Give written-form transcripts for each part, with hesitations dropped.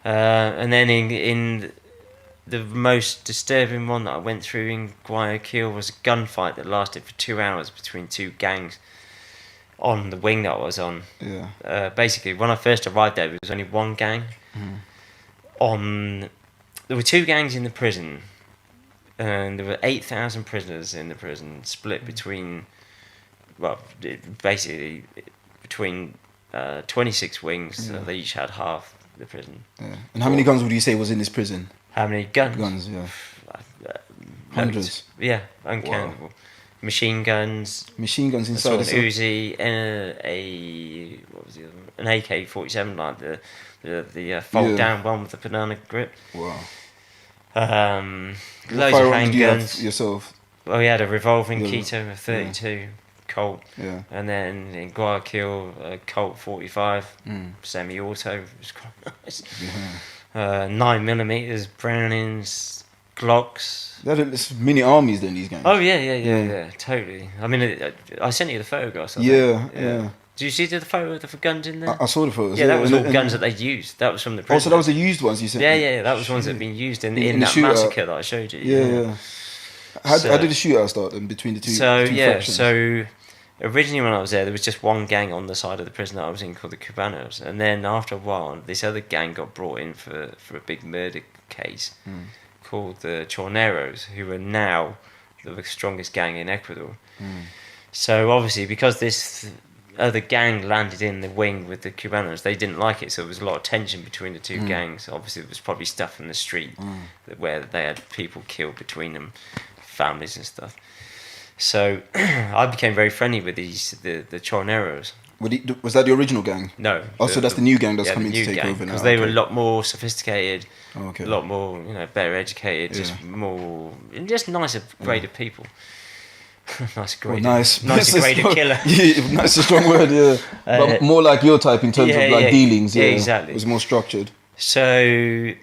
And then in the most disturbing one that I went through in Guayaquil was a gunfight that lasted for 2 hours between two gangs on the wing that I was on. Yeah. Basically, when I first arrived there was only one gang. There were two gangs in the prison, and there were 8,000 prisoners in the prison, split between, basically between 26 wings. So they each had half the prison. Yeah. And how many guns would you say was in this prison? How many guns? Guns, yeah. Hundreds. Yeah, uncountable. Wow. Machine guns. Machine guns inside. An Uzi and what was the other one? An AK-47, like the fold down one with the banana grip. Wow. Loads of handguns. Yourself. Well, we had a revolving Quito, a 32 Colt, and then in Guayaquil a Colt 45 semi-auto, which was quite nice. 9mm Brownings, Glocks. There's mini armies then, these gangs. Oh yeah, totally. I mean, I sent you the photographs. Yeah. Did you see the photo of the guns in there? I saw the photos. Yeah, that was all guns that they'd used. That was from the prison. Oh, so that was the used ones you sent? Yeah, that was ones that had been used in that massacre that I showed you. Yeah. How did the shootout start then between the two? So originally when I was there was just one gang on the side of the prison that I was in called the Cubanos, and then after a while, this other gang got brought in for a big murder case called the Chorneros, who are now the strongest gang in Ecuador. So obviously, because this other gang landed in the wing with the Cubanos, they didn't like it, so there was a lot of tension between the two gangs. Obviously, there was probably stuff in the street where they had people killed between them, families and stuff. So I became very friendly with the Chorneros. Was that the original gang? No. Oh, so that's the new gang that's coming to take over now. Because they were a lot more sophisticated, a lot more, better educated, just nicer, greater people. Nice, greater killer. Nice, a strong word, yeah. But more like your type in terms of dealings. Yeah, exactly. It was more structured. So,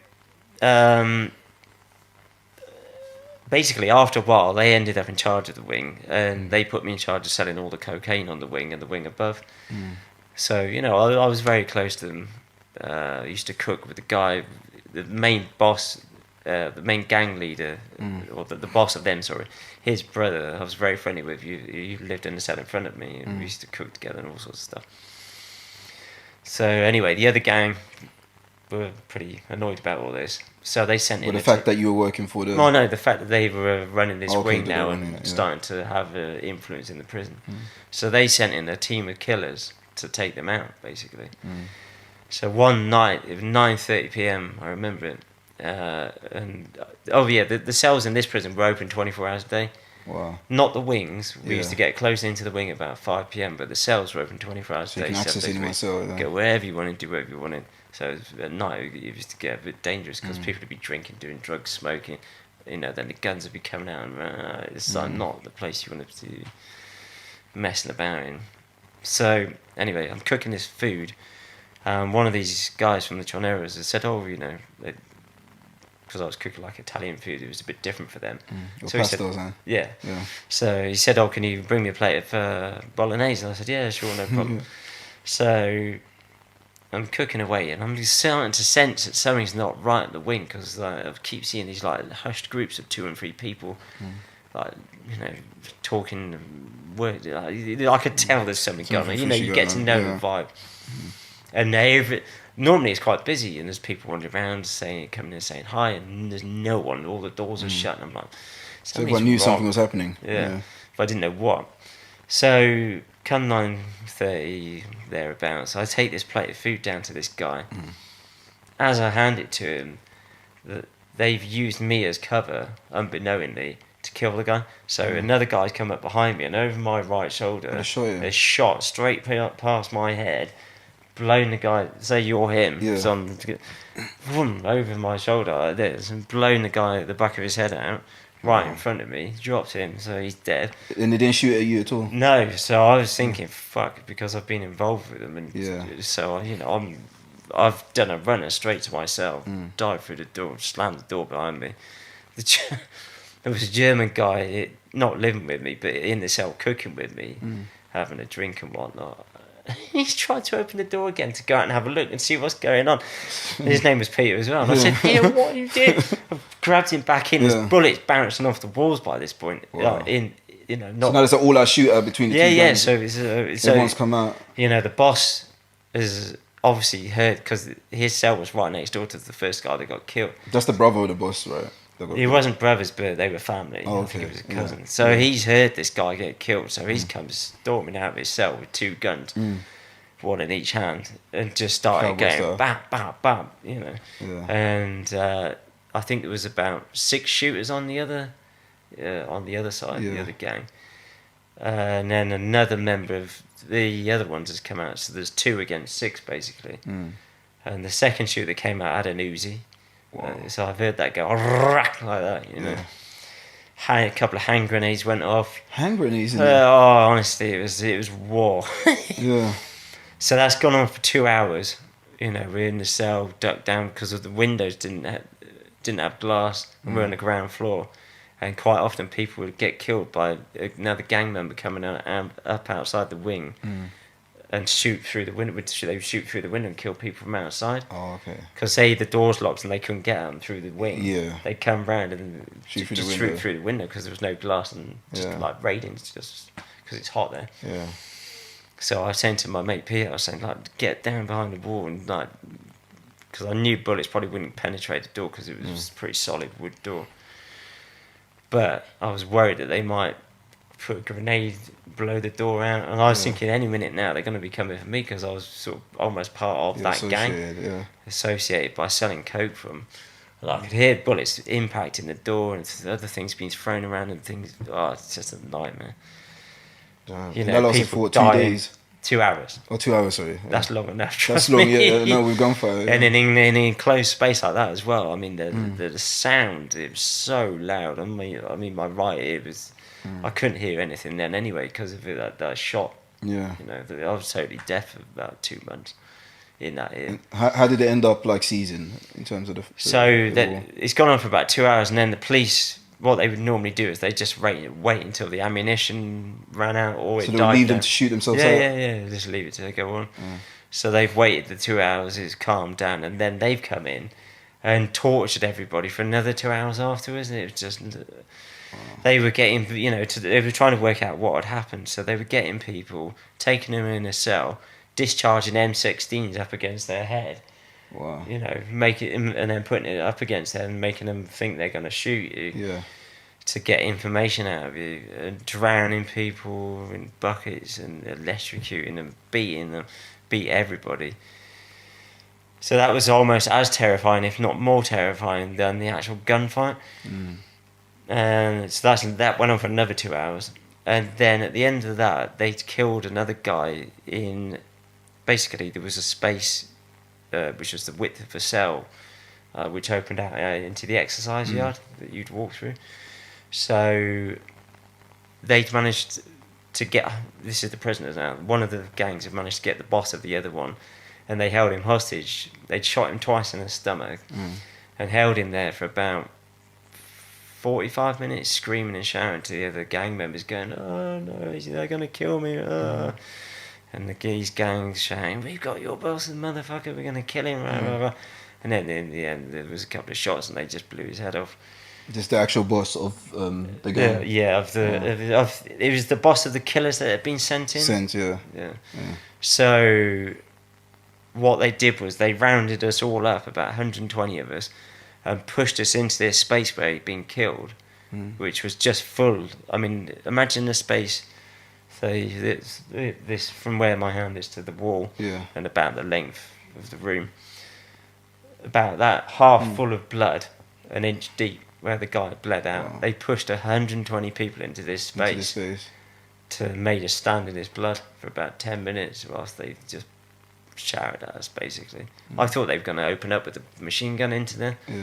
basically, after a while, they ended up in charge of the wing, and they put me in charge of selling all the cocaine on the wing and the wing above. So, I was very close to them. I used to cook with the guy, the main boss, the main gang leader, or the boss of them, sorry. His brother, I was very friendly with. You lived in the cell in front of me, and we used to cook together and all sorts of stuff. So anyway, the other gang were pretty annoyed about all this. So they sent in... the fact that you were working for the... No, the fact that they were running this wing now and starting to have influence in the prison. So they sent in a team of killers to take them out, basically. So one night, it was 9:30 p.m, I remember it. The cells in this prison were open 24 hours a day. Wow. Not the wings. We used to get close into the wing about 5 p.m, but the cells were open 24 hours a day. So you can access any cell. Go wherever you wanted, do whatever you wanted. So at night it used to get a bit dangerous because people would be drinking, doing drugs, smoking. Then the guns would be coming out, and it's like not the place you wanted to be messing about in. So anyway, I'm cooking this food. One of these guys from the Chorneros has said, because I was cooking like Italian food, it was a bit different for them. So he said, yeah. So he said, can you bring me a plate of bolognese? And I said, yeah, sure, no problem. So I'm cooking away, and I'm just starting to sense that something's not right at the wing, because I keep seeing these hushed groups of 2 and 3 people, talking. I could tell there's something going on. You get to know the vibe. And normally it's quite busy, and there's people wandering around coming in saying hi, and there's no one. All the doors are shut, and I'm like, so everyone knew something was happening. Yeah, but I didn't know what. So come 9:30 thereabouts, I take this plate of food down to this guy. As I hand it to him, they've used me as cover, unbeknowingly, to kill the guy. So another guy's come up behind me, and over my right shoulder, a shot straight past my head. Blown the guy, say you're him, so I'm over my shoulder like this, and blown the guy at the back of his head out, right in front of me, dropped him, so he's dead. And they didn't shoot at you at all? No, so I was thinking, fuck, because I've been involved with them, and so, I've done a runner straight to my cell, dived through the door, slammed the door behind me. There was a German guy, not living with me, but in the cell cooking with me, having a drink and whatnot. He's tried to open the door again to go out and have a look and see what's going on. And his name was Peter as well. And I said, Peter, what are you doing? I grabbed him back in. There's bullets bouncing off the walls by this point. Wow. Not. So now there's an all-out shootout between the two gangs. So everyone's come out. The boss is obviously heard because his cell was right next door to the first guy that got killed. That's the brother of the boss, right? He wasn't brothers, but they were family. Oh, okay. I think he was a cousin. So he's heard this guy get killed. So he's come storming out of his cell with 2 guns, one in each hand, and just started going bam, bam, bam. Yeah. And I think there was about 6 shooters on the other side, the other gang, and then another member of the other ones has come out. So there's 2 against 6 basically. And the second shooter that came out had an Uzi. So I've heard that go like that, A couple of hand grenades went off. Hand grenades? Honestly, it was war. Yeah. So that's gone on for 2 hours. We're in the cell, ducked down because of the windows didn't have glass, and we're on the ground floor. And quite often people would get killed by another gang member coming up outside the wing. And shoot through the window. They would shoot through the window and kill people from outside. Oh, okay. Because say the doors locked and they couldn't get them through the wing. Yeah. They'd come round and shoot through the window because there was no glass and just like raidings, just because it's hot there. Yeah. So I was saying to my mate Peter, I was saying like, get down behind the wall and like, because I knew bullets probably wouldn't penetrate the door because it was a pretty solid wood door. But I was worried that they might put a grenade below the door out, and I was thinking any minute now they're going to be coming for me because I was sort of almost part of that gang, associated by selling coke from. Like I could hear bullets impacting the door and other things being thrown around and things. Oh, it's just a nightmare. That lasted for 2 days. 2 hours. Oh, 2 hours, sorry. Yeah. That's long enough. That's long, yeah. No, we've gone for it. Yeah. And in an enclosed space like that as well. I mean, the sound, it was so loud. I mean, my right ear was. I couldn't hear anything then anyway because of that shot. Yeah. I was totally deaf for about 2 months in that ear. How did it end up like seizing in terms of the it's gone on for about 2 hours, and then the police, what they would normally do is they just wait until the ammunition ran out or so they'll leave them to shoot themselves out? Yeah, just leave it to go on. So they've waited the 2 hours, it's calmed down, and then they've come in and tortured everybody for another 2 hours afterwards, and it was just... They were getting, they were trying to work out what had happened. So they were getting people, taking them in a cell, discharging M16s up against their head. Wow. Make it, and then putting it up against them and making them think they're going to shoot you. Yeah. To get information out of you, and drowning people in buckets and electrocuting them, beat everybody. So that was almost as terrifying, if not more terrifying, than the actual gunfight. And so that went on for another 2 hours. And then at the end of that, they killed another guy in... Basically, there was a space, which was the width of a cell, which opened out into the exercise yard that you'd walk through. So they'd managed to get... This is the prisoners now. One of the gangs had managed to get the boss of the other one, and they held him hostage. They'd shot him twice in the stomach and held him there for about 45 minutes, screaming and shouting to the other gang members, going, "Oh no, they're going to kill me." And these gangs shouting, "We've got your boss, motherfucker, we're going to kill him." Blah, blah, blah. And then in the end, there was a couple of shots and they just blew his head off. Just the actual boss of the gang? It was the boss of the killers that had been sent in. Yeah. So what they did was they rounded us all up, about 120 of us, and pushed us into this space where he'd been killed, which was just full. I mean, imagine the space, say this from where my hand is to the wall, and about the length of the room. About that, half full of blood, an inch deep, where the guy bled out. Wow. They pushed 120 people into this space. To made us stand in his blood for about 10 minutes whilst they just shouted at us, basically. I thought they were going to open up with a machine gun into there.